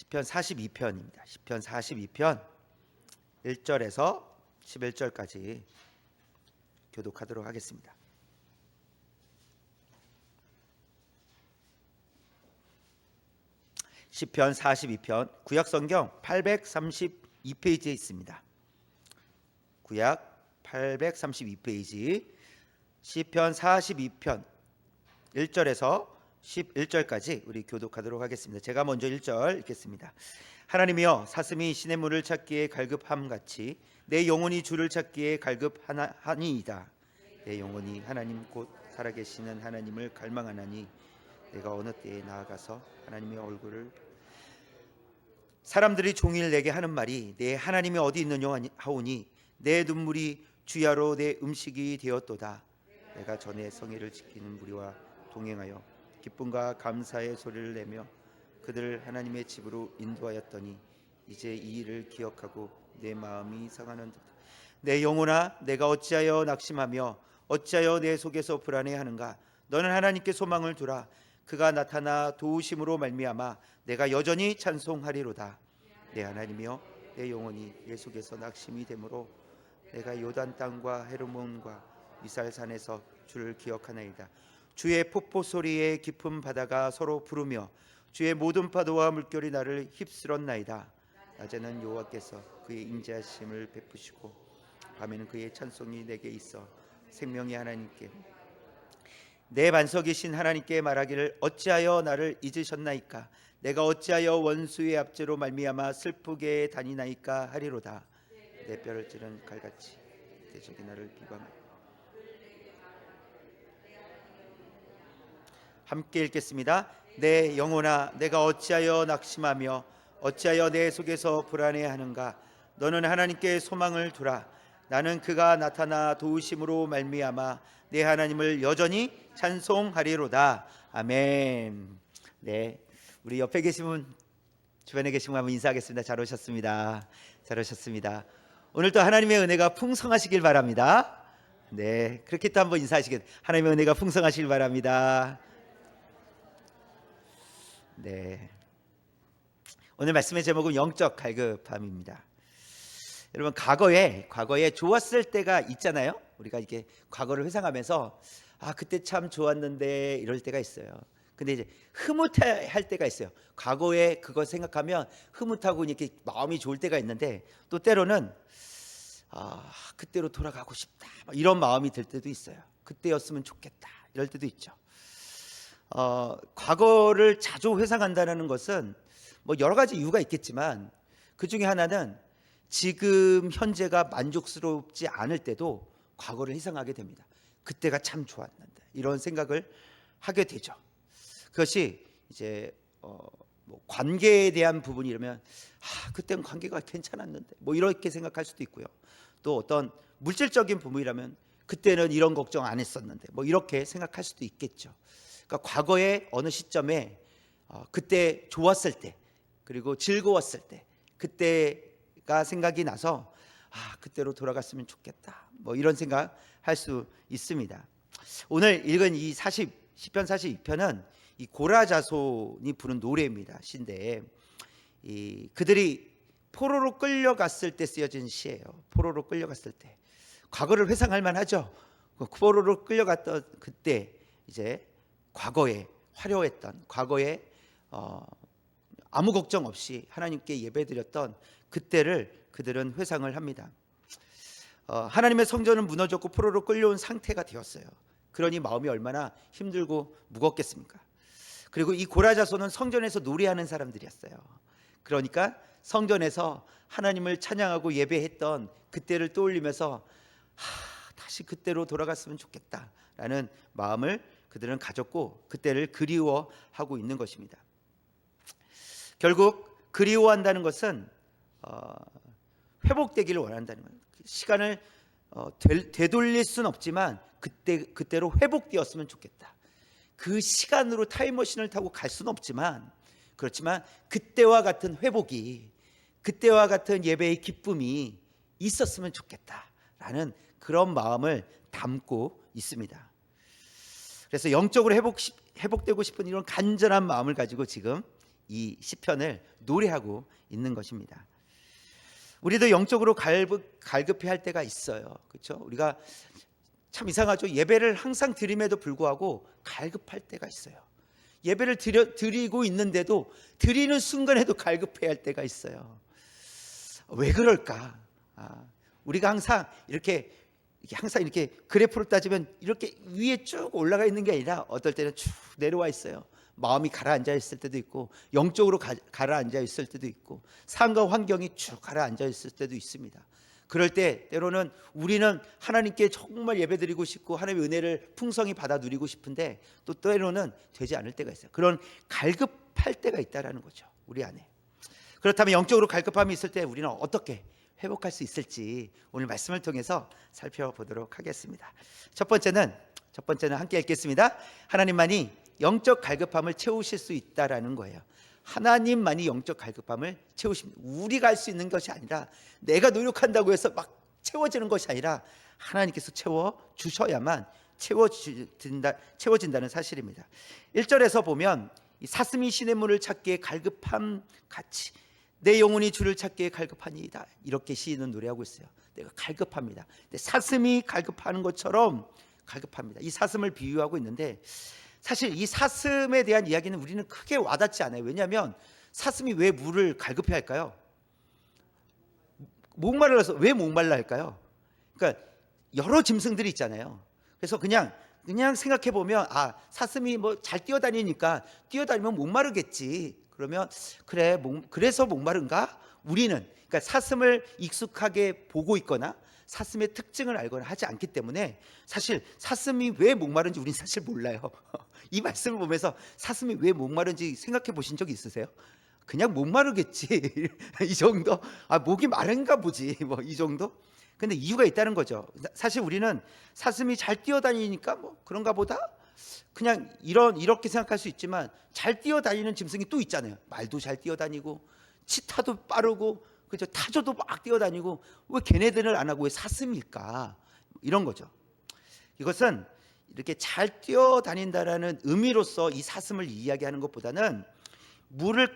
시편 42편입니다. 시편 42편 1절에서 11절까지 교독하도록 하겠습니다. 시편 42편 구약성경 832페이지에 있습니다. 구약 832페이지 시편 42편 1절에서 11절까지 우리 교독하도록 하겠습니다. 제가 먼저 1절 읽겠습니다. 하나님이여, 사슴이 시냇물을 찾기에 갈급함같이 내 영혼이 주를 찾기에 갈급하니이다. 내 영혼이 하나님 곧 살아계시는 하나님을 갈망하나니 내가 어느 때에 나아가서 하나님의 얼굴을. 사람들이 종일 내게 하는 말이 내 하나님이 어디 있느냐 하오니 내 눈물이 주야로 내 음식이 되었도다. 내가 전에 성회를 지키는 무리와 동행하여 기쁨과 감사의 소리를 내며 그들을 하나님의 집으로 인도하였더니 이제 이 일을 기억하고 내 마음이 상하는도다. 내 영혼아, 내가 어찌하여 낙심하며 어찌하여 내 속에서 불안해하는가? 너는 하나님께 소망을 두라. 그가 나타나 도우심으로 말미암아 내가 여전히 찬송하리로다. 내 하나님이여, 내 영혼이 내 속에서 낙심이 되므로 내가 요단 땅과 헤르몬과 미살산에서 주를 기억하나이다. 주의 폭포 소리에 깊은 바다가 서로 부르며 주의 모든 파도와 물결이 나를 휩쓸었나이다. 낮에는 여호와께서 그의 인자하심을 베푸시고 밤에는 그의 찬송이 내게 있어 생명의 하나님께 내 반석이신 하나님께 말하기를 어찌하여 나를 잊으셨나이까? 내가 어찌하여 원수의 압제로 말미암아 슬프게 다니나이까 하리로다. 내 뼈를 찌른 칼같이 대적이 나를 비방하고. 함께 읽겠습니다. 내 영혼아, 내가 어찌하여 낙심하며 어찌하여 내 속에서 불안해하는가? 너는 하나님께 소망을 두라. 나는 그가 나타나 도우심으로 말미암아 내 하나님을 여전히 찬송하리로다. 아멘. 네, 우리 옆에 계신 분, 주변에 계신 분 한번 인사하겠습니다. 잘 오셨습니다. 잘 오셨습니다. 오늘도 하나님의 은혜가 풍성하시길 바랍니다. 네, 그렇게 또 한번 인사하시겠습니다. 하나님의 은혜가 풍성하시길 바랍니다. 네, 오늘 말씀의 제목은 영적 갈급함입니다. 여러분, 과거에 좋았을 때가 있잖아요. 우리가 이렇게 과거를 회상하면서 그때 참 좋았는데 이럴 때가 있어요. 근데 이제 흐뭇할 때가 있어요. 과거에 그거 생각하면 흐뭇하고 이렇게 마음이 좋을 때가 있는데 또 때로는 그때로 돌아가고 싶다 이런 마음이 들 때도 있어요. 그때였으면 좋겠다 이럴 때도 있죠. 과거를 자주 회상한다는 것은 뭐 여러 가지 이유가 있겠지만 그 중에 하나는 지금 현재가 만족스럽지 않을 때도 과거를 회상하게 됩니다. 그때가 참 좋았는데 이런 생각을 하게 되죠. 그것이 이제 뭐 관계에 대한 부분이라면 그때는 관계가 괜찮았는데 뭐 이렇게 생각할 수도 있고요. 또 어떤 물질적인 부분이라면 그때는 이런 걱정 안 했었는데 뭐 이렇게 생각할 수도 있겠죠. 그러니까 과거의 어느 시점에 그때 좋았을 때 그리고 즐거웠을 때 그때가 생각이 나서 그때로 돌아갔으면 좋겠다 뭐 이런 생각 할 수 있습니다. 오늘 읽은 이 시편 42편은 이 고라자손이 부른 노래입니다. 시인데 그들이 포로로 끌려갔을 때 쓰여진 시예요. 포로로 끌려갔을 때 과거를 회상할 만하죠. 포로로 끌려갔던 그때 이제 과거에 화려했던 과거에 아무 걱정 없이 하나님께 예배드렸던 그때를 그들은 회상을 합니다. 하나님의 성전은 무너졌고 포로로 끌려온 상태가 되었어요. 그러니 마음이 얼마나 힘들고 무겁겠습니까? 그리고 이 고라자손은 성전에서 노래하는 사람들이었어요. 그러니까 성전에서 하나님을 찬양하고 예배했던 그때를 떠올리면서 다시 그때로 돌아갔으면 좋겠다라는 마음을 그들은 가졌고 그때를 그리워하고 있는 것입니다. 결국 그리워한다는 것은 회복되기를 원한다는 거예요. 시간을 되돌릴 수는 없지만 그때로 회복되었으면 좋겠다. 그 시간으로 타임머신을 타고 갈 수는 없지만 그렇지만 그때와 같은 회복이 그때와 같은 예배의 기쁨이 있었으면 좋겠다라는 그런 마음을 담고 있습니다. 그래서 영적으로 회복되고 싶은 이런 간절한 마음을 가지고 지금 이 시편을 노래하고 있는 것입니다. 우리도 영적으로 갈급해 할 때가 있어요. 그렇죠? 우리가 참 이상하죠. 예배를 항상 드림에도 불구하고 갈급할 때가 있어요. 예배를 드리고 있는데도 드리는 순간에도 갈급해 할 때가 있어요. 왜 그럴까? 우리가 항상 이렇게 그래프로 따지면 이렇게 위에 쭉 올라가 있는 게 아니라 어떨 때는 쭉 내려와 있어요. 마음이 가라앉아 있을 때도 있고, 영적으로 가라앉아 있을 때도 있고, 삶과 환경이 쭉 가라앉아 있을 때도 있습니다. 그럴 때 때로는 우리는 하나님께 정말 예배드리고 싶고 하나님의 은혜를 풍성히 받아 누리고 싶은데 또 때로는 되지 않을 때가 있어요. 그런 갈급할 때가 있다라는 거죠, 우리 안에. 그렇다면 영적으로 갈급함이 있을 때 우리는 어떻게 회복할 수 있을지 오늘 말씀을 통해서 살펴보도록 하겠습니다. 첫 번째는 함께 읽겠습니다. 하나님만이 영적 갈급함을 채우실 수 있다라는 거예요. 하나님만이 영적 갈급함을 채우십니다. 우리가 할 수 있는 것이 아니라, 내가 노력한다고 해서 막 채워지는 것이 아니라 하나님께서 채워주셔야만 채워진다는 사실입니다. 1절에서 보면 사슴이 시냇물을 찾기에 갈급함 같이 내 영혼이 주를 찾기에 갈급하니이다, 이렇게 시인은 노래하고 있어요. 내가 갈급합니다. 근데 사슴이 갈급하는 것처럼 갈급합니다. 이 사슴을 비유하고 있는데, 사실 이 사슴에 대한 이야기는 우리는 크게 와닿지 않아요. 왜냐하면 사슴이 왜 물을 갈급해 할까요? 목말라서. 왜 목말라 할까요? 그러니까 여러 짐승들이 있잖아요. 그래서 그냥 생각해 보면, 사슴이 뭐 잘 뛰어다니니까 뛰어다니면 목마르겠지. 그러면 그래, 그래서 목마른가? 우리는 그러니까 사슴을 익숙하게 보고 있거나 사슴의 특징을 알거나 하지 않기 때문에 사실 사슴이 왜 목마른지 우리는 사실 몰라요. 이 말씀을 보면서 사슴이 왜 목마른지 생각해 보신 적 있으세요? 그냥 목마르겠지. 이 정도. 목이 마른가 보지. 뭐 이 정도. 근데 이유가 있다는 거죠. 사실 우리는 사슴이 잘 뛰어다니니까 뭐 그런가 보다, 그냥 이렇게 생각할 수 있지만, 잘 뛰어다니는 짐승이 또 있잖아요. 말도 잘 뛰어다니고 치타도 빠르고, 그죠? 타조도 막 뛰어다니고, 왜 걔네들은 안 하고 왜 사슴일까? 이런 거죠. 이것은 이렇게 잘 뛰어다닌다라는 의미로서 이 사슴을 이야기하는 것보다는 물을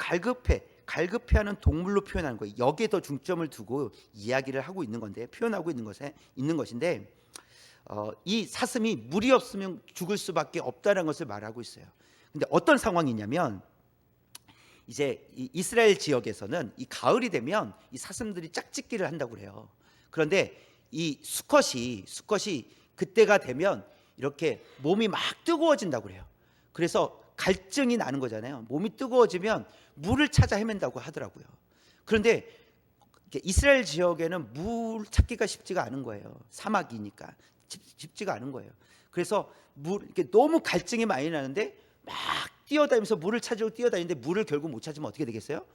갈급해하는 동물로 표현하는 거예요. 여기에 더 중점을 두고 이야기를 하고 있는 건데, 표현하고 있는 것인데, 이 사슴이 물이 없으면 죽을 수밖에 없다는 것을 말하고 있어요. 근데 어떤 상황이냐면, 이제 이 이스라엘 지역에서는 이 가을이 되면 이 사슴들이 짝짓기를 한다고 그래요. 그런데 이 수컷이 그때가 되면 이렇게 몸이 막 뜨거워진다고 그래요. 그래서 갈증이 나는 거잖아요. 몸이 뜨거워지면 물을 찾아 헤맨다고 하더라고요. 그런데 이스라엘 지역에는 물 찾기가 쉽지가 않은 거예요. 사막이니까 쉽지가 않은 거예요. 그래서 이렇게 너무 갈증이 많이 나는데 막 뛰어다니면서 물을 찾으려고 뛰어다니는데 물을 결국 못 찾으면 어떻게 되겠어요?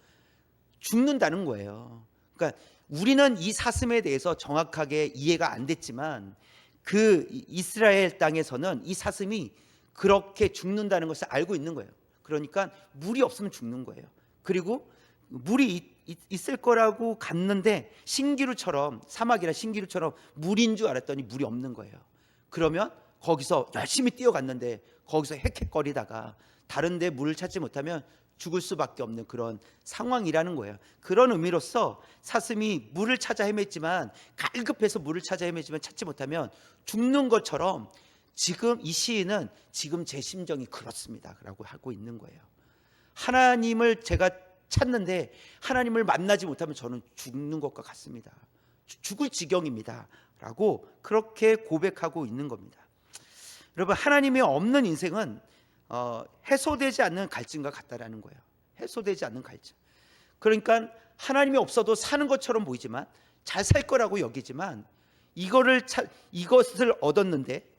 죽는다는 거예요. 그러니까 우리는 이 사슴에 대해서 정확하게 이해가 안 됐지만, 그 이스라엘 땅에서는 이 사슴이 그렇게 죽는다는 것을 알고 있는 거예요. 그러니까 물이 없으면 죽는 거예요. 그리고 물이 있을 거라고 갔는데 사막이라 신기루처럼 물인 줄 알았더니 물이 없는 거예요. 그러면 거기서 열심히 뛰어갔는데 거기서 헥헥거리다가 다른 데 물을 찾지 못하면 죽을 수밖에 없는 그런 상황이라는 거예요. 그런 의미로서 사슴이 물을 찾아 헤맸지만, 갈급해서 물을 찾아 헤맸지만 찾지 못하면 죽는 것처럼, 지금 이 시인은 지금 제 심정이 그렇습니다 라고 하고 있는 거예요. 하나님을 제가 찾는데 하나님을 만나지 못하면 저는 죽는 것과 같습니다. 죽을 지경입니다 라고 그렇게 고백하고 있는 겁니다. 여러분, 하나님이 없는 인생은 해소되지 않는 갈증과 같다라는 거예요. 해소되지 않는 갈증. 그러니까 하나님이 없어도 사는 것처럼 보이지만, 잘 살 거라고 여기지만, 이것을 얻었는데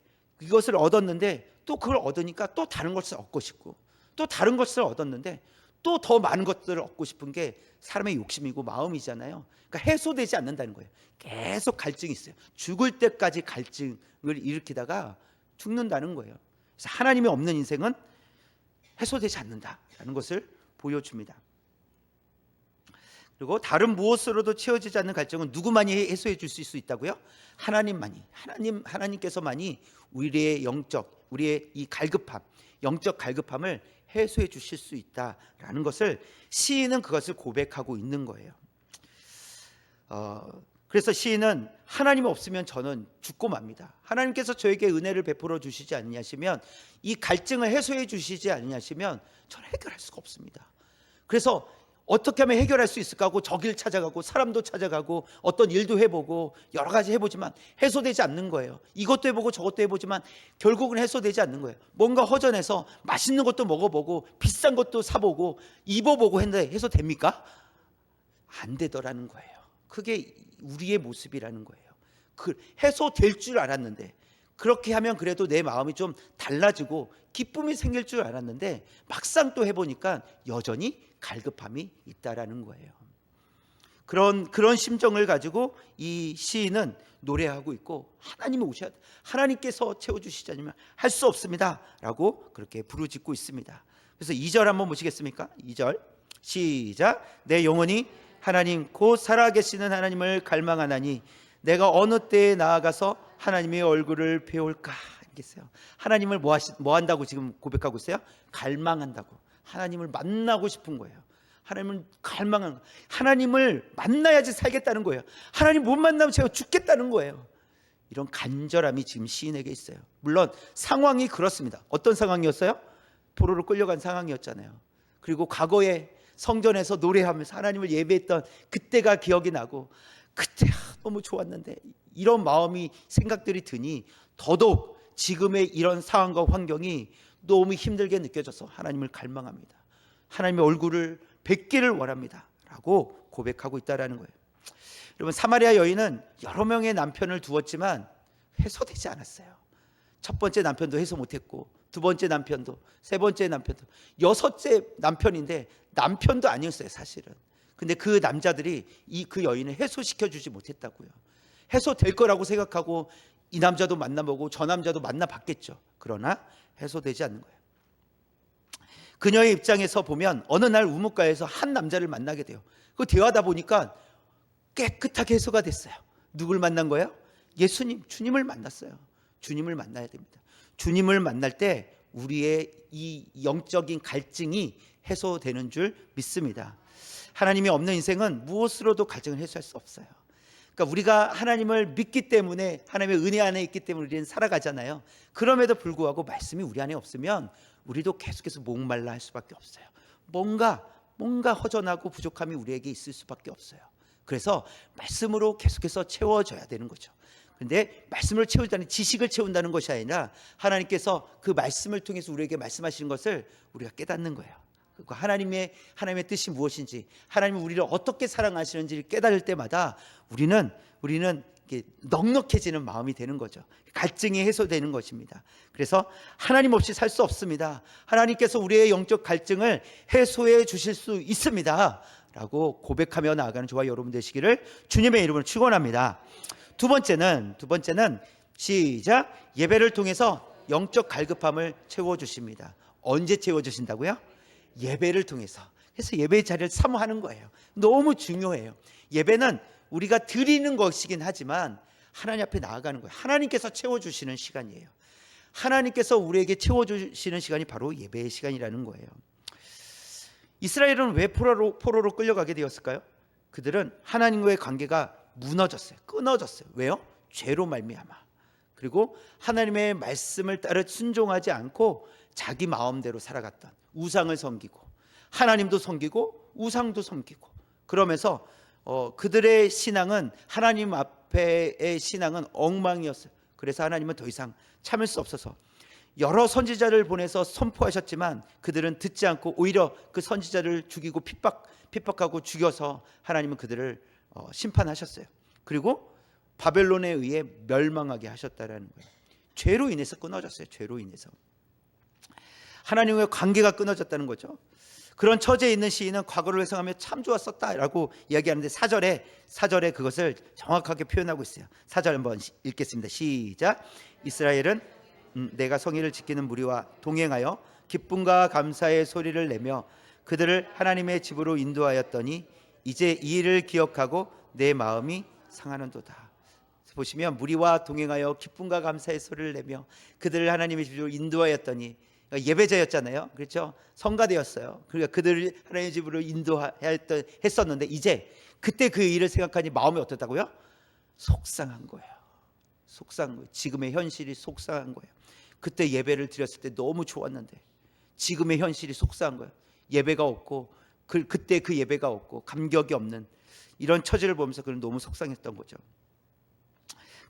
또 그걸 얻으니까 또 다른 것을 얻고 싶고, 또 다른 것을 얻었는데 또 더 많은 것들을 얻고 싶은 게 사람의 욕심이고 마음이잖아요. 그러니까 해소되지 않는다는 거예요. 계속 갈증이 있어요. 죽을 때까지 갈증을 일으키다가 죽는다는 거예요. 그래서 하나님이 없는 인생은 해소되지 않는다라는 것을 보여줍니다. 그리고 다른 무엇으로도 채워지지 않는 갈증은 누구만이 해소해 줄 수 있다고요? 하나님만이. 하나님께서만이 우리의 이 갈급함, 영적 갈급함을 해소해 주실 수 있다라는 것을 시인은 그것을 고백하고 있는 거예요. 그래서 시인은 하나님 없으면 저는 죽고 맙니다. 하나님께서 저에게 은혜를 베풀어 주시지 않냐시면, 이 갈증을 해소해 주시지 않냐시면 저는 해결할 수가 없습니다. 그래서 어떻게 하면 해결할 수 있을까 하고 저길 찾아가고 사람도 찾아가고 어떤 일도 해보고 여러 가지 해보지만 해소되지 않는 거예요. 이것도 해보고 저것도 해보지만 결국은 해소되지 않는 거예요. 뭔가 허전해서 맛있는 것도 먹어보고 비싼 것도 사보고 입어보고 했는데 해소됩니까? 안 되더라는 거예요. 그게 우리의 모습이라는 거예요. 해소될 줄 알았는데, 그렇게 하면 그래도 내 마음이 좀 달라지고 기쁨이 생길 줄 알았는데 막상 또 해보니까 여전히 갈급함이 있다라는 거예요. 그런 심정을 가지고 이 시인은 노래하고 있고, 하나님이 오셔야 돼, 하나님께서 채워주시지 않으면 할 수 없습니다 라고 그렇게 부르짖고 있습니다. 그래서 2절 한번 보시겠습니까? 2절 시작. 내 영혼이 하나님 곧 살아계시는 하나님을 갈망하나니 내가 어느 때에 나아가서 하나님의 얼굴을 배울까. 알겠어요? 하나님을 뭐 한다고 지금 고백하고 있어요? 갈망한다고. 하나님을 만나고 싶은 거예요. 하나님을 갈망하는, 하나님을 만나야지 살겠다는 거예요. 하나님 못 만나면 제가 죽겠다는 거예요. 이런 간절함이 지금 시인에게 있어요. 물론 상황이 그렇습니다. 어떤 상황이었어요? 포로로 끌려간 상황이었잖아요. 그리고 과거에 성전에서 노래하면서 하나님을 예배했던 그때가 기억이 나고, 그때 너무 좋았는데, 이런 마음이 생각들이 드니 더더욱 지금의 이런 상황과 환경이 너무 힘들게 느껴져서 하나님을 갈망합니다. 하나님의 얼굴을 뵙기를 원합니다 라고 고백하고 있다는 거예요. 여러분, 사마리아 여인은 여러 명의 남편을 두었지만 해소되지 않았어요. 첫 번째 남편도 해소 못했고, 두 번째 남편도, 세 번째 남편도, 여섯째 남편인데 남편도 아니었어요 사실은. 근데 그 남자들이 그 여인을 해소시켜 주지 못했다고요. 해소될 거라고 생각하고 이 남자도 만나보고 저 남자도 만나봤겠죠. 그러나 해소되지 않는 거예요. 그녀의 입장에서 보면 어느 날 우물가에서 한 남자를 만나게 돼요. 그 대화하다 보니까 깨끗하게 해소가 됐어요. 누굴 만난 거예요? 예수님, 주님을 만났어요. 주님을 만나야 됩니다. 주님을 만날 때 우리의 이 영적인 갈증이 해소되는 줄 믿습니다. 하나님이 없는 인생은 무엇으로도 갈증을 해소할 수 없어요. 그러니까 우리가 하나님을 믿기 때문에, 하나님의 은혜 안에 있기 때문에 우리는 살아가잖아요. 그럼에도 불구하고 말씀이 우리 안에 없으면 우리도 계속해서 목말라 할 수밖에 없어요. 뭔가 허전하고 부족함이 우리에게 있을 수밖에 없어요. 그래서 말씀으로 계속해서 채워져야 되는 거죠. 그런데 말씀을 채우다는, 지식을 채운다는 것이 아니라 하나님께서 그 말씀을 통해서 우리에게 말씀하시는 것을 우리가 깨닫는 거예요. 하나님의 뜻이 무엇인지, 하나님이 우리를 어떻게 사랑하시는지를 깨달을 때마다 우리는 이렇게 넉넉해지는 마음이 되는 거죠. 갈증이 해소되는 것입니다. 그래서 하나님 없이 살 수 없습니다. 하나님께서 우리의 영적 갈증을 해소해 주실 수 있습니다 라고 고백하며 나아가는 저와 여러분 되시기를 주님의 이름으로 축원합니다. 두 번째는 시작. 예배를 통해서 영적 갈급함을 채워주십니다. 언제 채워주신다고요? 예배를 통해서. 그래서 예배의 자리를 사모하는 거예요. 너무 중요해요. 예배는 우리가 드리는 것이긴 하지만 하나님 앞에 나아가는 거예요. 하나님께서 채워주시는 시간이에요. 하나님께서 우리에게 채워주시는 시간이 바로 예배의 시간이라는 거예요. 이스라엘은 왜 포로로 끌려가게 되었을까요? 그들은 하나님과의 관계가 무너졌어요. 끊어졌어요. 왜요? 죄로 말미암아. 그리고 하나님의 말씀을 따라 순종하지 않고 자기 마음대로 살아갔던, 우상을 섬기고 하나님도 섬기고 우상도 섬기고, 그러면서 그들의 신앙은, 하나님 앞에의 신앙은 엉망이었어요. 그래서 하나님은 더 이상 참을 수 없어서 여러 선지자를 보내서 선포하셨지만 그들은 듣지 않고 오히려 그 선지자를 죽이고 핍박하고 죽여서 하나님은 그들을 심판하셨어요. 그리고 바벨론에 의해 멸망하게 하셨다라는 거예요. 죄로 인해서 끊어졌어요. 죄로 인해서 하나님과의 관계가 끊어졌다는 거죠. 그런 처지에 있는 시인은 과거를 회상하며 참 좋았었다라고 이야기하는데 4절에 그것을 정확하게 표현하고 있어요. 4절 한번 읽겠습니다. 시작. 이스라엘은 내가 성의를 지키는 무리와 동행하여 기쁨과 감사의 소리를 내며 그들을 하나님의 집으로 인도하였더니 이제 이 일을 기억하고 내 마음이 상하는도다. 보시면 무리와 동행하여 기쁨과 감사의 소리를 내며 그들을 하나님의 집으로 인도하였더니 그러니까 예배자였잖아요. 그렇죠? 성가대였어요. 그러니까 그들을 하나님의 집으로 인도했었는데 이제 그때 그 일을 생각하니 마음이 어떻다고요? 속상한 거예요. 속상한 거예요. 지금의 현실이 속상한 거예요. 그때 예배를 드렸을 때 너무 좋았는데 지금의 현실이 속상한 거예요. 예배가 없고 그때 그 예배가 없고 감격이 없는 이런 처지를 보면서 그는 너무 속상했던 거죠.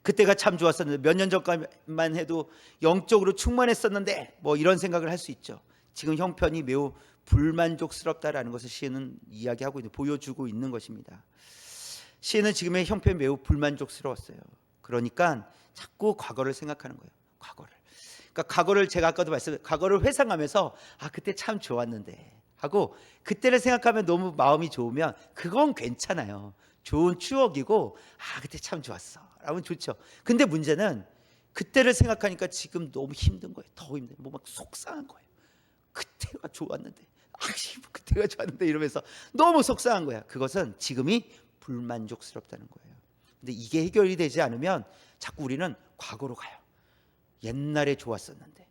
그때가 참 좋았었는데 몇 년 전까지만 해도 영적으로 충만했었는데 뭐 이런 생각을 할 수 있죠. 지금 형편이 매우 불만족스럽다라는 것을 시인은 이야기하고 보여주고 있는 것입니다. 시인은 지금의 형편이 매우 불만족스러웠어요. 그러니까 자꾸 과거를 생각하는 거예요. 과거를. 그러니까 과거를 제가 아까도 말씀드렸어요. 과거를 회상하면서 그때 참 좋았는데 하고 그때를 생각하면 너무 마음이 좋으면 그건 괜찮아요. 좋은 추억이고 그때 참 좋았어 라면 좋죠. 근데 문제는 그때를 생각하니까 지금 너무 힘든 거예요. 더 힘든 뭐 막 속상한 거예요. 그때가 좋았는데 그때가 좋았는데 이러면서 너무 속상한 거야. 그것은 지금이 불만족스럽다는 거예요. 근데 이게 해결이 되지 않으면 자꾸 우리는 과거로 가요. 옛날에 좋았었는데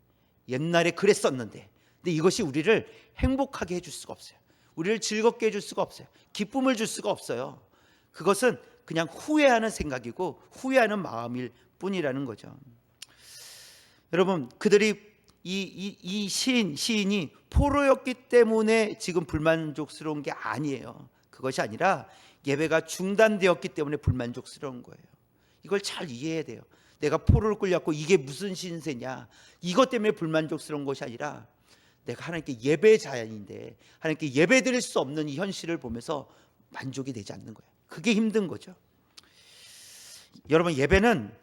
옛날에 그랬었는데 근데 이것이 우리를 행복하게 해줄 수가 없어요. 우리를 즐겁게 해줄 수가 없어요. 기쁨을 줄 수가 없어요. 그것은 그냥 후회하는 생각이고 후회하는 마음일 뿐이라는 거죠. 여러분 그들이 이 시인이 포로였기 때문에 지금 불만족스러운 게 아니에요. 그것이 아니라 예배가 중단되었기 때문에 불만족스러운 거예요. 이걸 잘 이해해야 돼요. 내가 포로를 끌려왔고 이게 무슨 신세냐 이것 때문에 불만족스러운 것이 아니라 내가 하나님께 예배자인데 하나님께 예배드릴 수 없는 이 현실을 보면서 만족이 되지 않는 거예요. 그게 힘든 거죠. 여러분 예배는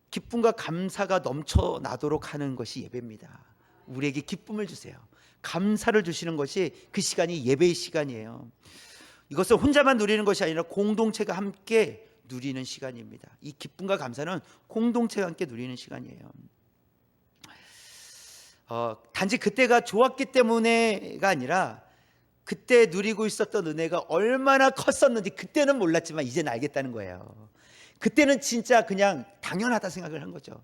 기쁨과 감사가 넘쳐나도록 하는 것이 예배입니다. 우리에게 기쁨을 주세요. 감사를 주시는 것이 그 시간이 예배의 시간이에요. 이것을 혼자만 누리는 것이 아니라 공동체가 함께 누리는 시간입니다. 이 기쁨과 감사는 공동체가 함께 누리는 시간이에요. 단지 그때가 좋았기 때문에가 아니라 그때 누리고 있었던 은혜가 얼마나 컸었는지 그때는 몰랐지만 이제는 알겠다는 거예요. 그때는 진짜 그냥 당연하다 생각을 한 거죠.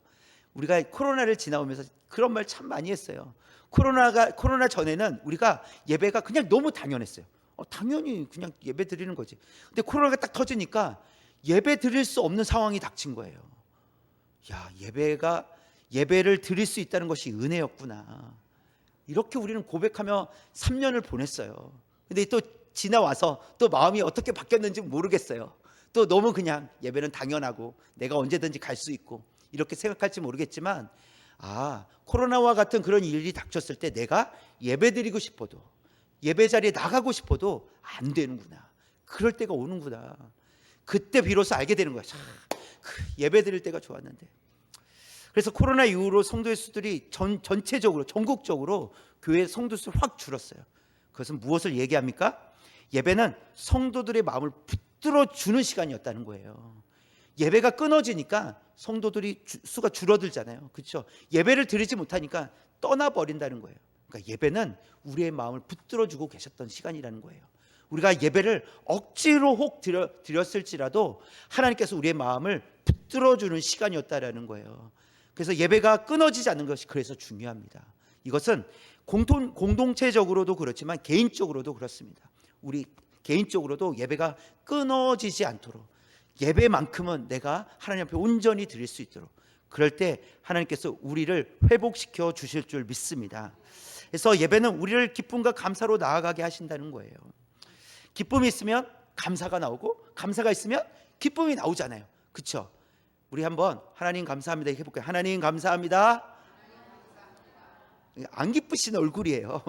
우리가 코로나를 지나오면서 그런 말 참 많이 했어요. 코로나 전에는 우리가 예배가 그냥 너무 당연했어요. 당연히 그냥 예배 드리는 거지. 근데 코로나가 딱 터지니까 예배 드릴 수 없는 상황이 닥친 거예요. 예배를 드릴 수 있다는 것이 은혜였구나. 이렇게 우리는 고백하며 3년을 보냈어요. 근데 또 지나와서 또 마음이 어떻게 바뀌었는지 모르겠어요. 또 너무 그냥 예배는 당연하고 내가 언제든지 갈 수 있고 이렇게 생각할지 모르겠지만 코로나와 같은 그런 일이 닥쳤을 때 내가 예배 드리고 싶어도 예배 자리에 나가고 싶어도 안 되는구나. 그럴 때가 오는구나. 그때 비로소 알게 되는 거야. 예배 드릴 때가 좋았는데. 그래서 코로나 이후로 성도의 수들이 전체적으로 전국적으로 교회 성도 수 확 줄었어요. 그것은 무엇을 얘기합니까? 예배는 성도들의 마음을 붙들어 주는 시간이었다는 거예요. 예배가 끊어지니까 성도들이 수가 줄어들잖아요. 그렇죠? 예배를 드리지 못하니까 떠나버린다는 거예요. 그러니까 예배는 우리의 마음을 붙들어 주고 계셨던 시간이라는 거예요. 우리가 예배를 억지로 혹 드렸을지라도 하나님께서 우리의 마음을 붙들어 주는 시간이었다라는 거예요. 그래서 예배가 끊어지지 않는 것이 그래서 중요합니다. 이것은 공동체적으로도 그렇지만 개인적으로도 그렇습니다. 우리 개인적으로도 예배가 끊어지지 않도록 예배만큼은 내가 하나님 앞에 온전히 드릴 수 있도록 그럴 때 하나님께서 우리를 회복시켜 주실 줄 믿습니다. 그래서 예배는 우리를 기쁨과 감사로 나아가게 하신다는 거예요. 기쁨이 있으면 감사가 나오고 감사가 있으면 기쁨이 나오잖아요. 그렇죠? 우리 한번 하나님 감사합니다 해볼까요? 하나님 감사합니다. 안 기쁘신 얼굴이에요.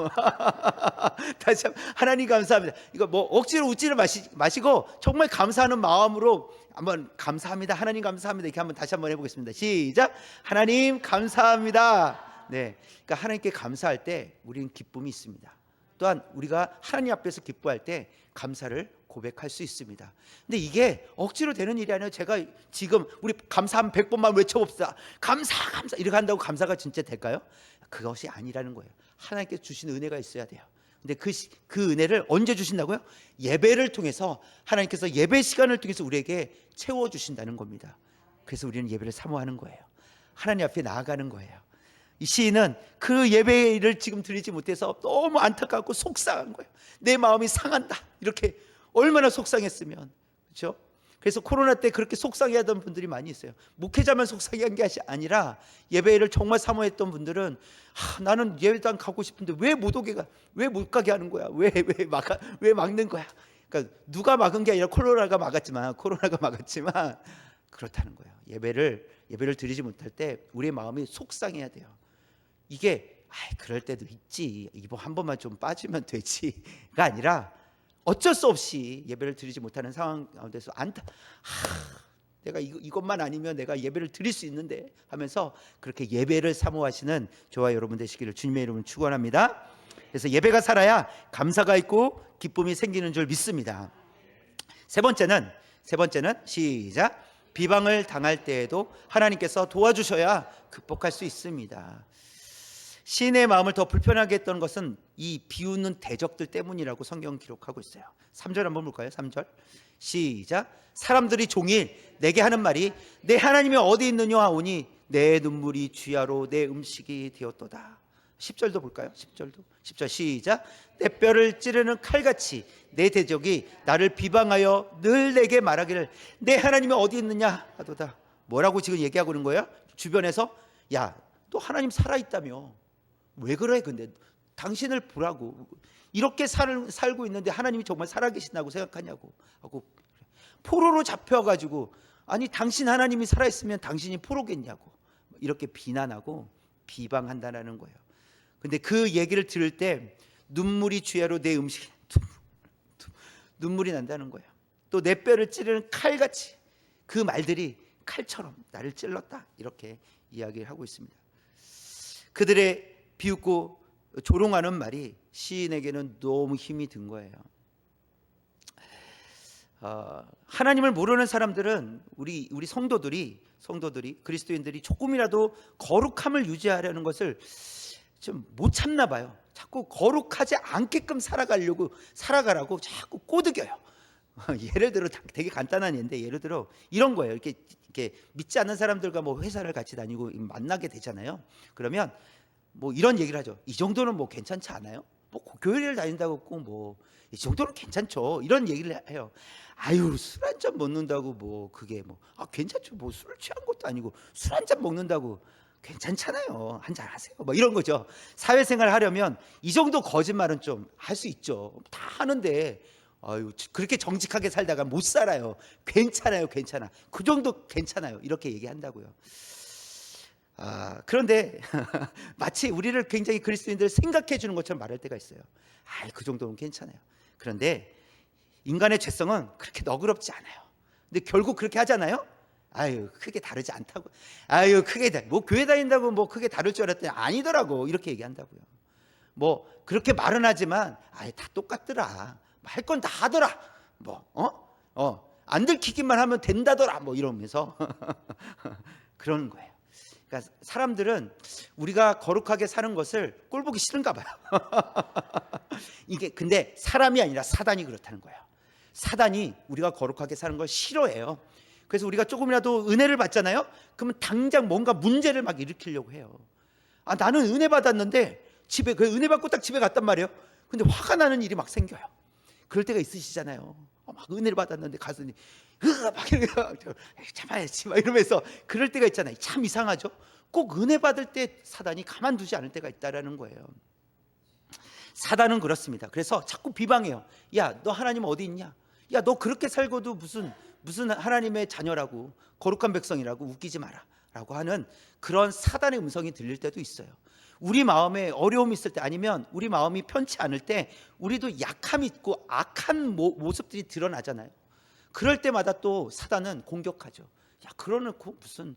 다시 한번 하나님 감사합니다. 이거 뭐 억지로 웃지를 마시고 정말 감사하는 마음으로 한번 감사합니다. 하나님 감사합니다. 이렇게 한번 다시 한번 해보겠습니다. 시작. 하나님 감사합니다. 네, 그러니까 하나님께 감사할 때 우리는 기쁨이 있습니다. 또한 우리가 하나님 앞에서 기뻐할 때 감사를 고백할 수 있습니다. 근데 이게 억지로 되는 일이 아니에요. 제가 지금 우리 감사 한 100번만 외쳐봅시다. 감사 이렇게 한다고 감사가 진짜 될까요? 그것이 아니라는 거예요. 하나님께서 주신 은혜가 있어야 돼요. 근데 그 은혜를 언제 주신다고요? 예배를 통해서 하나님께서 예배 시간을 통해서 우리에게 채워주신다는 겁니다. 그래서 우리는 예배를 사모하는 거예요. 하나님 앞에 나아가는 거예요. 이 시인은 그 예배를 지금 드리지 못해서 너무 안타깝고 속상한 거예요. 내 마음이 상한다. 이렇게 얼마나 속상했으면. 그렇죠? 그래서 코로나 때 그렇게 속상해하던 분들이 많이 있어요. 목회자만 속상해한 게 아니라 예배를 정말 사모했던 분들은 나는 예배당 가고 싶은데 왜 못 오게 왜 못 가게 하는 거야? 왜 막는 거야? 그러니까 누가 막은 게 아니라 코로나가 막았지만 그렇다는 거예요. 예배를 드리지 못할 때 우리의 마음이 속상해야 돼요. 이게 그럴 때도 있지. 이번 한 번만 좀 빠지면 되지가 아니라 어쩔 수 없이 예배를 드리지 못하는 상황 가운데서 내가 이것만 아니면 내가 예배를 드릴 수 있는데 하면서 그렇게 예배를 사모하시는 저와 여러분 되시기를 주님의 이름으로 축원합니다. 그래서 예배가 살아야 감사가 있고 기쁨이 생기는 줄 믿습니다. 세 번째는 시작. 비방을 당할 때에도 하나님께서 도와주셔야 극복할 수 있습니다. 시인의 마음을 더 불편하게 했던 것은 이 비웃는 대적들 때문이라고 성경은 기록하고 있어요. 3절 한번 볼까요? 3절 시작. 사람들이 종일 내게 하는 말이 내 하나님이 어디 있느냐 하오니 내 눈물이 쥐하로 내 음식이 되었도다. 10절도 볼까요? 10절 시작. 내 뼈를 찌르는 칼같이 내 대적이 나를 비방하여 늘 내게 말하기를 내 하나님이 어디 있느냐 하도다. 뭐라고 지금 얘기하고 있는 거예요? 주변에서 야, 또 하나님 살아있다며 왜 그래? 근데 당신을 보라고 이렇게 살고 있는데 하나님이 정말 살아계신다고 생각하냐고 하고 포로로 잡혀가지고 아니 당신 하나님이 살아있으면 당신이 포로겠냐고 이렇게 비난하고 비방한다는 거예요. 근데 그 얘기를 들을 때 눈물이 주야로 내 음식 눈물이 난다는 거예요. 또 내 뼈를 찌르는 칼같이 그 말들이 칼처럼 나를 찔렀다 이렇게 이야기를 하고 있습니다. 그들의 비웃고 조롱하는 말이 시인에게는 너무 힘이 든 거예요. 하나님을 모르는 사람들은 우리 성도들이 그리스도인들이 조금이라도 거룩함을 유지하려는 것을 좀 못 참나 봐요. 자꾸 거룩하지 않게끔 살아가라고 자꾸 꼬드겨요. 예를 들어 되게 간단한 예인데 예를 들어 이런 거예요. 이렇게 믿지 않는 사람들과 뭐 회사를 같이 다니고 만나게 되잖아요. 그러면 뭐 이런 얘기를 하죠. 이 정도는 뭐 괜찮지 않아요? 뭐 교회를 다닌다고 꼭 뭐 이 정도는 괜찮죠. 이런 얘기를 해요. 아유 술 한 잔 먹는다고 뭐 그게 뭐 괜찮죠. 뭐 술 취한 것도 아니고 술 한 잔 먹는다고 괜찮잖아요. 한 잔 하세요. 뭐 이런 거죠. 사회생활 하려면 이 정도 거짓말은 좀 할 수 있죠. 다 하는데 아유 그렇게 정직하게 살다가 못 살아요. 괜찮아요. 그 정도 괜찮아요. 이렇게 얘기한다고요. 그런데 마치 우리를 굉장히 그리스도인들 생각해 주는 것처럼 말할 때가 있어요. 그 정도는 괜찮아요. 그런데 인간의 죄성은 그렇게 너그럽지 않아요. 근데 결국 그렇게 하잖아요. 크게 다르지 않다고. 뭐 교회 다닌다고 뭐 크게 다를 줄 알았더니 아니더라고. 이렇게 얘기한다고요. 뭐 그렇게 말은 하지만 다 똑같더라. 할 건 다 하더라. 안 들키기만 하면 된다더라. 뭐 이러면서 그러는 거예요. 그러니까 사람들은 우리가 거룩하게 사는 것을 꼴보기 싫은가 봐요. 이게 근데 사람이 아니라 사단이 그렇다는 거예요. 사단이 우리가 거룩하게 사는 걸 싫어해요. 그래서 우리가 조금이라도 은혜를 받잖아요. 그러면 당장 뭔가 문제를 막 일으키려고 해요. 나는 은혜 받았는데 그 은혜 받고 딱 집에 갔단 말이에요. 근데 화가 나는 일이 막 생겨요. 그럴 때가 있으시잖아요. 막 은혜를 받았는데 가서니 막 이렇게 참아야지 막 이러면서 그럴 때가 있잖아요. 참 이상하죠. 꼭 은혜 받을 때 사단이 가만두지 않을 때가 있다라는 거예요. 사단은 그렇습니다. 그래서 자꾸 비방해요. 야, 너 하나님 어디 있냐? 야, 너 그렇게 살고도 무슨 하나님의 자녀라고 거룩한 백성이라고 웃기지 마라 라고 하는 그런 사단의 음성이 들릴 때도 있어요. 우리 마음에 어려움이 있을 때 아니면 우리 마음이 편치 않을 때 우리도 약함이 있고 악한 모습들이 드러나잖아요. 그럴 때마다 또 사단은 공격하죠. 야, 그러놓고 무슨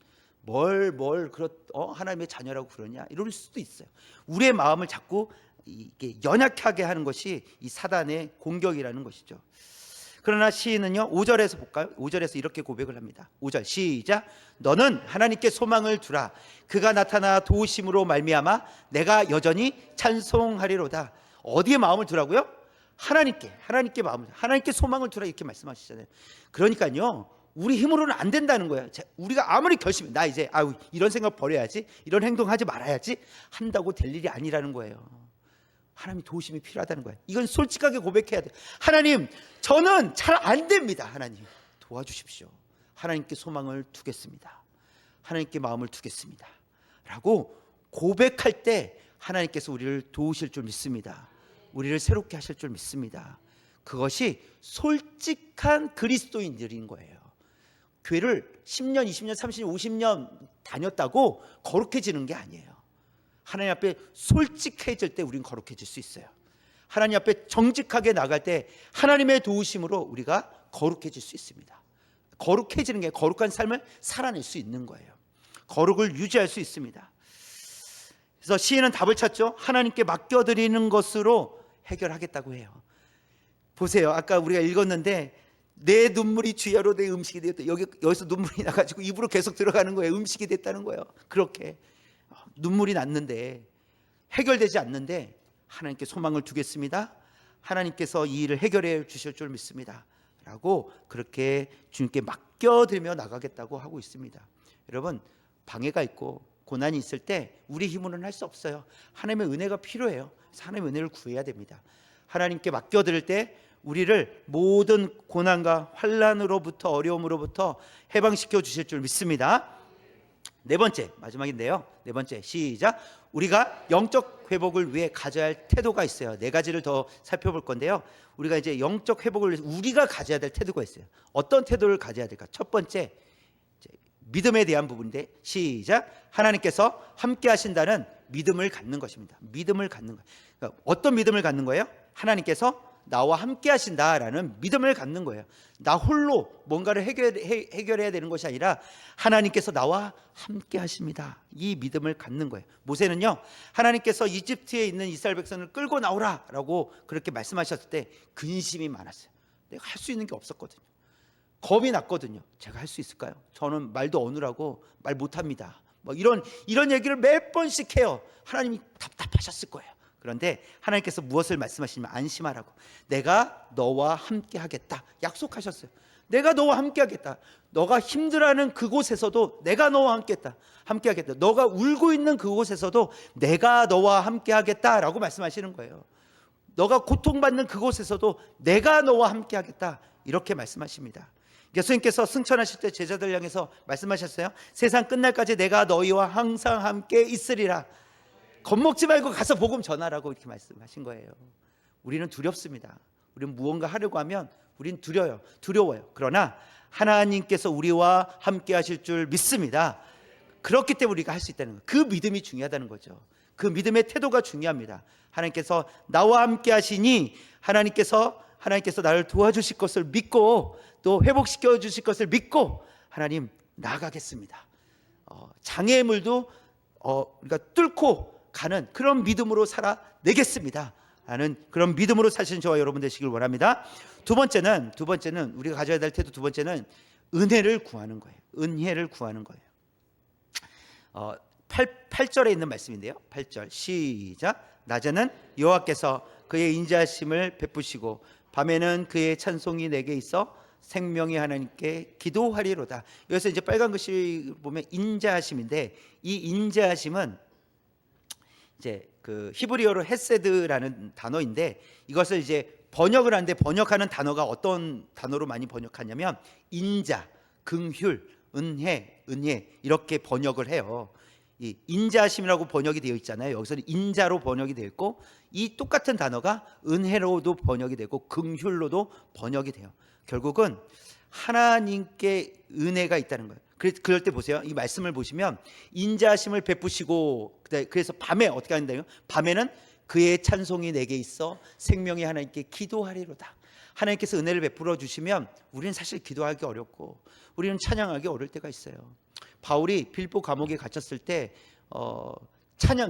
하나님의 자녀라고 그러냐 이럴 수도 있어요. 우리의 마음을 자꾸 이게 연약하게 하는 것이 이 사단의 공격이라는 것이죠. 그러나 시인은요 5절에서 볼까요? 5절에서 이렇게 고백을 합니다. 5절 시작. 너는 하나님께 소망을 두라. 그가 나타나 도우심으로 말미암아 내가 여전히 찬송하리로다. 어디에 마음을 두라고요? 하나님께 소망을 두라 이렇게 말씀하시잖아요. 그러니까요 우리 힘으로는 안 된다는 거예요. 우리가 아무리 결심해 나 이제 이런 생각 버려야지, 이런 행동하지 말아야지 한다고 될 일이 아니라는 거예요. 하나님의 도우심이 필요하다는 거예요. 이건 솔직하게 고백해야 돼요. 하나님, 저는 잘 안 됩니다. 하나님 도와주십시오. 하나님께 소망을 두겠습니다. 하나님께 마음을 두겠습니다 라고 고백할 때 하나님께서 우리를 도우실 줄 믿습니다. 우리를 새롭게 하실 줄 믿습니다. 그것이 솔직한 그리스도인들인 거예요. 교회를 10년, 20년, 30년, 50년 다녔다고 거룩해지는 게 아니에요. 하나님 앞에 솔직해질 때 우리는 거룩해질 수 있어요. 하나님 앞에 정직하게 나갈 때 하나님의 도우심으로 우리가 거룩해질 수 있습니다. 거룩해지는 게 거룩한 삶을 살아낼 수 있는 거예요. 거룩을 유지할 수 있습니다. 그래서 시인은 답을 찾죠. 하나님께 맡겨드리는 것으로 해결하겠다고 해요. 보세요. 아까 우리가 읽었는데 내 눈물이 주야로 내 음식이 되었다. 여기서 눈물이 나가지고 입으로 계속 들어가는 거예요. 음식이 됐다는 거예요. 그렇게 눈물이 났는데 해결되지 않는데 하나님께 소망을 두겠습니다. 하나님께서 이 일을 해결해 주실 줄 믿습니다 라고 그렇게 주님께 맡겨드리며 나가겠다고 하고 있습니다. 여러분, 방해가 있고 고난이 있을 때 우리 힘으로는 할 수 없어요. 하나님의 은혜가 필요해요. 그래서 하나님의 은혜를 구해야 됩니다. 하나님께 맡겨드릴 때 우리를 모든 고난과 환난으로부터, 어려움으로부터 해방시켜 주실 줄 믿습니다. 네 번째, 마지막인데요. 네 번째, 시작. 우리가 영적 회복을 위해 가져야 할 태도가 있어요. 네 가지를 더 살펴볼 건데요. 우리가 이제 영적 회복을 위해서 우리가 가져야 될 태도가 있어요. 어떤 태도를 가져야 될까? 첫 번째, 믿음에 대한 부분인데, 시작. 하나님께서 함께 하신다는 믿음을 갖는 것입니다. 믿음을 갖는 것. 그러니까 어떤 믿음을 갖는 거예요? 하나님께서 나와 함께 하신다라는 믿음을 갖는 거예요. 나 홀로 뭔가를 해결해야 되는 것이 아니라 하나님께서 나와 함께 하십니다. 이 믿음을 갖는 거예요. 모세는요, 하나님께서 이집트에 있는 이스라엘 백성을 끌고 나오라라고 그렇게 말씀하셨을 때 근심이 많았어요. 내가 할 수 있는 게 없었거든요. 겁이 났거든요. 제가 할 수 있을까요? 저는 말도 어눌하고 말 못합니다. 뭐 이런 얘기를 몇 번씩 해요. 하나님이 답답하셨을 거예요. 그런데 하나님께서 무엇을 말씀하시냐면 안심하라고, 내가 너와 함께 하겠다 약속하셨어요. 내가 너와 함께 하겠다. 너가 힘들어하는 그곳에서도 내가 너와 함께 하겠다. 너가 울고 있는 그곳에서도 내가 너와 함께 하겠다라고 말씀하시는 거예요. 너가 고통받는 그곳에서도 내가 너와 함께 하겠다 이렇게 말씀하십니다. 예수님께서 승천하실 때 제자들 향해서 말씀하셨어요. 세상 끝날까지 내가 너희와 항상 함께 있으리라. 겁먹지 말고 가서 복음 전하라고 이렇게 말씀하신 거예요. 우리는 두렵습니다. 우리는 무언가 하려고 하면 우리는 두려워요. 그러나 하나님께서 우리와 함께 하실 줄 믿습니다. 그렇기 때문에 우리가 할 수 있다는 거예요. 그 믿음이 중요하다는 거죠. 그 믿음의 태도가 중요합니다. 하나님께서 나와 함께 하시니 하나님께서 나를 도와주실 것을 믿고 또 회복시켜 주실 것을 믿고 하나님 나아가겠습니다. 장애물도 우리가 뚫고 가는 그런 믿음으로 살아내겠습니다 하는 그런 믿음으로 사시는 저와 여러분 되시길 원합니다. 두 번째는 우리가 가져야 될 태도, 두 번째는 은혜를 구하는 거예요. 은혜를 구하는 거예요. 8절에 있는 말씀인데요. 8절 시작. 낮에는 여호와께서 그의 인자하심을 베푸시고 밤에는 그의 찬송이 내게 있어 생명의 하나님께 기도하리로다. 여기서 이제 빨간 글씨 보면 인자하심인데, 이 인자하심은 이제 그 히브리어로 헤세드라는 단어인데, 이것을 이제 번역을 하는데 번역하는 단어가 어떤 단어로 많이 번역하냐면 인자, 긍휼, 은혜 이렇게 번역을 해요. 이 인자하심이라고 번역이 되어 있잖아요. 여기서는 인자로 번역이 되어 있고, 이 똑같은 단어가 은혜로도 번역이 되고 긍휼로도 번역이 돼요. 결국은 하나님께 은혜가 있다는 거예요. 그럴 때 보세요. 이 말씀을 보시면 인자하심을 베푸시고, 그래서 밤에 어떻게 한다요? 밤에는 그의 찬송이 내게 있어 생명의 하나님께 기도하리로다. 하나님께서 은혜를 베풀어 주시면 우리는 사실 기도하기 어렵고 우리는 찬양하기 어려울 때가 있어요. 바울이 빌보 감옥에 갇혔을 때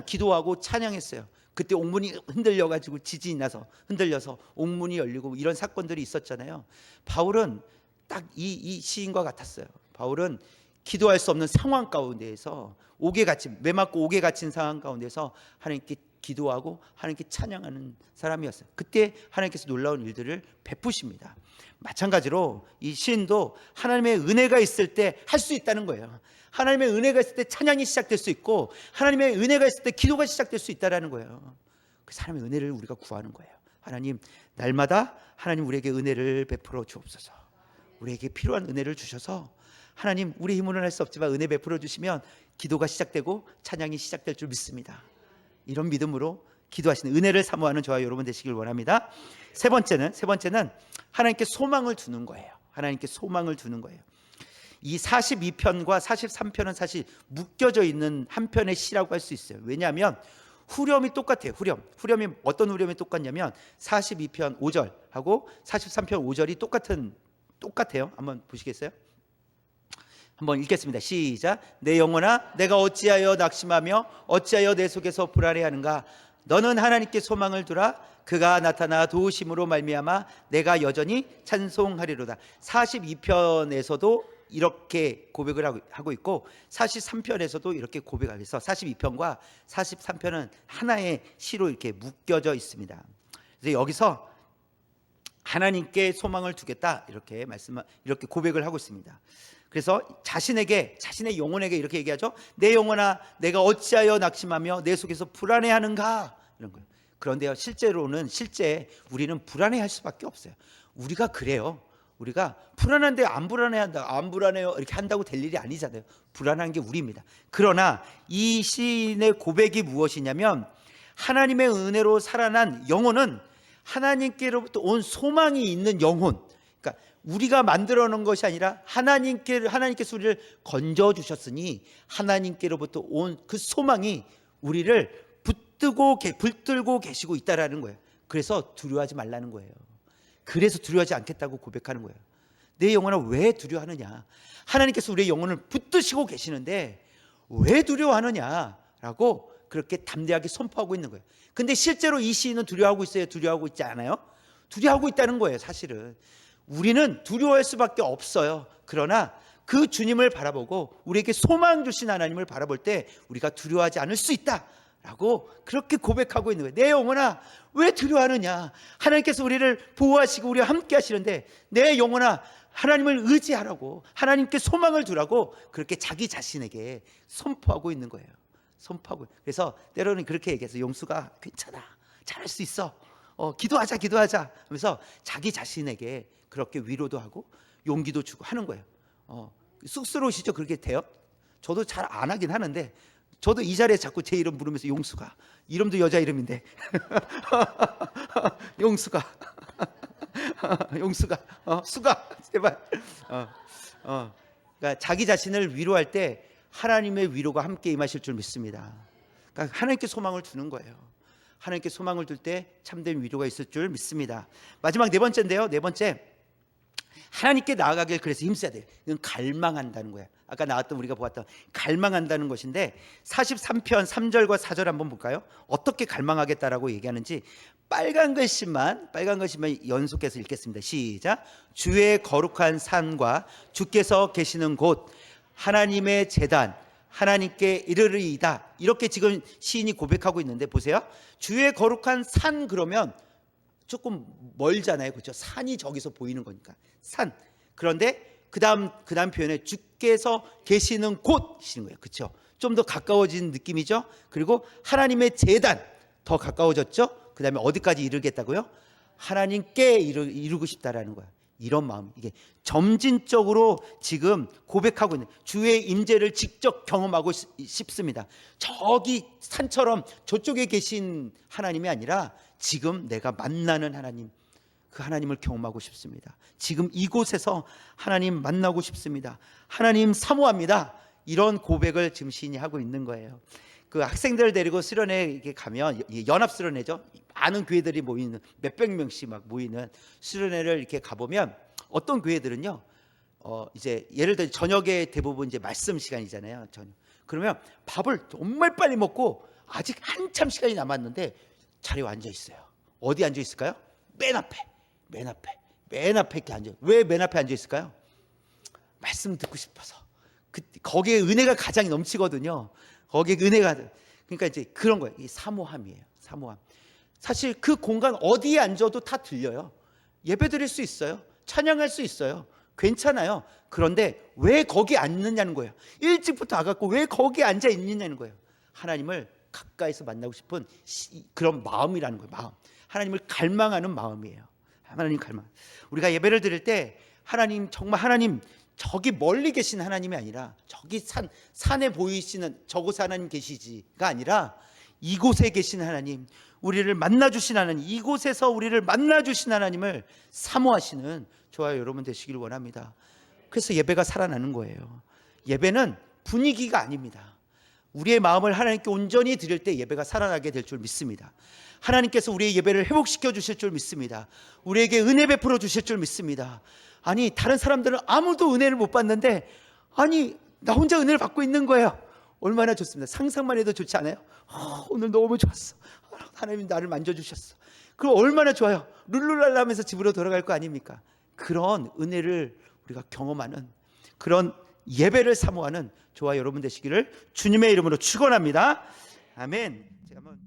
기도하고 찬양했어요. 그때 옥문이 흔들려가지고 지진이 나서 흔들려서 옥문이 열리고 이런 사건들이 있었잖아요. 바울은 딱 이 시인과 같았어요. 바울은 기도할 수 없는 상황 가운데에서 매 맞고 옥에 갇힌 상황 가운데서 하나님께 기도하고 하나님께 찬양하는 사람이었어요. 그때 하나님께서 놀라운 일들을 베푸십니다. 마찬가지로 이 시인도 하나님의 은혜가 있을 때 할 수 있다는 거예요. 하나님의 은혜가 있을 때 찬양이 시작될 수 있고, 하나님의 은혜가 있을 때 기도가 시작될 수 있다는 거예요. 그 사람의 은혜를 우리가 구하는 거예요. 하나님, 날마다 하나님 우리에게 은혜를 베풀어 주옵소서. 우리에게 필요한 은혜를 주셔서, 하나님 우리 힘으로는 할 수 없지만 은혜 베풀어 주시면 기도가 시작되고 찬양이 시작될 줄 믿습니다. 이런 믿음으로 기도하시는, 은혜를 사모하는 저와 여러분 되시길 원합니다. 세 번째는 하나님께 소망을 두는 거예요. 하나님께 소망을 두는 거예요. 이 42편과 43편은 사실 묶여져 있는 한 편의 시라고 할 수 있어요. 왜냐하면 후렴이 똑같아요. 후렴이 어떤 후렴이 똑같냐면 42편 5절하고 43편 5절이 똑같아요. 한번 보시겠어요? 한번 읽겠습니다. 시작. 내 영혼아, 내가 어찌하여 낙심하며 어찌하여 내 속에서 불안해하는가? 너는 하나님께 소망을 두라. 그가 나타나 도우심으로 말미암아 내가 여전히 찬송하리로다. 42편에서도 이렇게 고백을 하고 있고 43편에서도 이렇게 고백하고 있어. 42편과 43편은 하나의 시로 이렇게 묶여져 있습니다. 그래서 여기서 하나님께 소망을 두겠다 이렇게 고백을 하고 있습니다. 그래서 자신의 영혼에게 이렇게 얘기하죠. 내 영혼아, 내가 어찌하여 낙심하며 내 속에서 불안해하는가? 이런 거예요. 그런데요, 실제 우리는 불안해할 수밖에 없어요. 우리가 그래요. 우리가 불안한데 안 불안해요 이렇게 한다고 될 일이 아니잖아요. 불안한 게 우리입니다. 그러나 이 시인의 고백이 무엇이냐면, 하나님의 은혜로 살아난 영혼은 하나님께로부터 온 소망이 있는 영혼, 그러니까 우리가 만들어 놓은 것이 아니라 하나님께서 우리를 건져 주셨으니 하나님께로부터 온 그 소망이 우리를 붙들고 계시고 있다라는 거예요. 그래서 두려워하지 말라는 거예요. 그래서 두려워하지 않겠다고 고백하는 거예요. 내 영혼아, 왜 두려워하느냐? 하나님께서 우리의 영혼을 붙드시고 계시는데 왜 두려워하느냐라고 그렇게 담대하게 선포하고 있는 거예요. 근데 실제로 이 시인은 두려워하고 있어요? 두려워하고 있지 않아요? 두려워하고 있다는 거예요. 사실은 우리는 두려워할 수밖에 없어요. 그러나 그 주님을 바라보고 우리에게 소망 주신 하나님을 바라볼 때 우리가 두려워하지 않을 수 있다라고 그렇게 고백하고 있는 거예요. 내 영혼아, 왜 두려워하느냐? 하나님께서 우리를 보호하시고 우리와 함께 하시는데 내 영혼아, 하나님을 의지하라고, 하나님께 소망을 두라고 그렇게 자기 자신에게 선포하고 있는 거예요. 그래서 때로는 그렇게 얘기해서, 용수가 괜찮아, 잘할 수 있어, 기도하자 하면서 자기 자신에게 그렇게 위로도 하고 용기도 주고 하는 거예요. 쑥스러우시죠? 그렇게 돼요? 저도 잘 안 하긴 하는데, 저도 이 자리에 자꾸 제 이름 부르면서, 용수가, 이름도 여자 이름인데 용수가 수가 제발. 그러니까 자기 자신을 위로할 때 하나님의 위로가 함께 임하실 줄 믿습니다. 그러니까 하나님께 소망을 두는 거예요. 하나님께 소망을 둘 때 참된 위로가 있을 줄 믿습니다. 마지막 네 번째인데요. 네 번째, 하나님께 나아가길 그래서 힘써야 돼요. 이건 갈망한다는 거예요. 아까 우리가 보았던 갈망한다는 것인데, 43편 3절과 4절 한번 볼까요? 어떻게 갈망하겠다라고 얘기하는지 빨간 글씨만 연속해서 읽겠습니다. 시작. 주의 거룩한 산과 주께서 계시는 곳, 하나님의 제단, 하나님께 이르리이다. 이렇게 지금 시인이 고백하고 있는데, 보세요. 주의 거룩한 산, 그러면 조금 멀잖아요. 그렇죠? 산이 저기서 보이는 거니까 산. 그런데 그 다음 표현에 주께서 계시는 곳이신 거예요. 그렇죠? 좀 더 가까워진 느낌이죠. 그리고 하나님의 제단, 더 가까워졌죠. 그 다음에 어디까지 이르겠다고요? 하나님께 이루고 싶다라는 거예요. 이런 마음, 이게 점진적으로 지금 고백하고 있는, 주의 임재를 직접 경험하고 싶습니다. 저기 산처럼 저쪽에 계신 하나님이 아니라 지금 내가 만나는 하나님, 그 하나님을 경험하고 싶습니다. 지금 이곳에서 하나님 만나고 싶습니다. 하나님 사모합니다. 이런 고백을 지금 시인이 하고 있는 거예요. 그 학생들 데리고 수련회 가면, 연합 수련회죠. 많은 교회들이 모이는, 몇백 명씩 막 모이는 수련회를 이렇게 가보면, 어떤 교회들은요, 이제 예를 들어 저녁에 대부분 이제 말씀 시간이잖아요. 저녁. 그러면 밥을 정말 빨리 먹고 아직 한참 시간이 남았는데 자리에 앉아 있어요. 어디 앉아 있을까요? 맨 앞에 이렇게 앉아. 왜 맨 앞에 앉아 있을까요? 말씀 듣고 싶어서. 거기에 은혜가 가장 넘치거든요. 거기에 은혜가, 그러니까 이제 그런 거예요. 이 사모함이에요. 사모함. 사실 그 공간 어디에 앉아도 다 들려요. 예배드릴 수 있어요. 찬양할 수 있어요. 괜찮아요. 그런데 왜 거기 앉느냐는 거예요. 일찍부터 와갖고 왜 거기 앉아 있느냐는 거예요. 하나님을 가까이서 만나고 싶은 그런 마음이라는 거예요. 마음. 하나님을 갈망하는 마음이에요. 하나님 갈망. 우리가 예배를 드릴 때 하나님, 정말 하나님 저기 멀리 계신 하나님이 아니라 저기 산에 보이시는 저곳에 하나님 계시지가 아니라 이곳에 계신 하나님, 우리를 만나주신 하나님, 이곳에서 우리를 만나주신 하나님을 사모하시는 저와 여러분 되시길 원합니다. 그래서 예배가 살아나는 거예요. 예배는 분위기가 아닙니다. 우리의 마음을 하나님께 온전히 드릴 때 예배가 살아나게 될 줄 믿습니다. 하나님께서 우리의 예배를 회복시켜 주실 줄 믿습니다. 우리에게 은혜 베풀어 주실 줄 믿습니다. 아니, 다른 사람들은 아무도 은혜를 못 받는데 아니, 나 혼자 은혜를 받고 있는 거예요. 얼마나 좋습니다. 상상만 해도 좋지 않아요? 오늘 너무 좋았어. 하나님 나를 만져주셨어. 그럼 얼마나 좋아요. 룰루랄라 하면서 집으로 돌아갈 거 아닙니까? 그런 은혜를 우리가 경험하는, 그런 예배를 사모하는 저와 여러분 되시기를 주님의 이름으로 축원합니다. 아멘. 제가 한번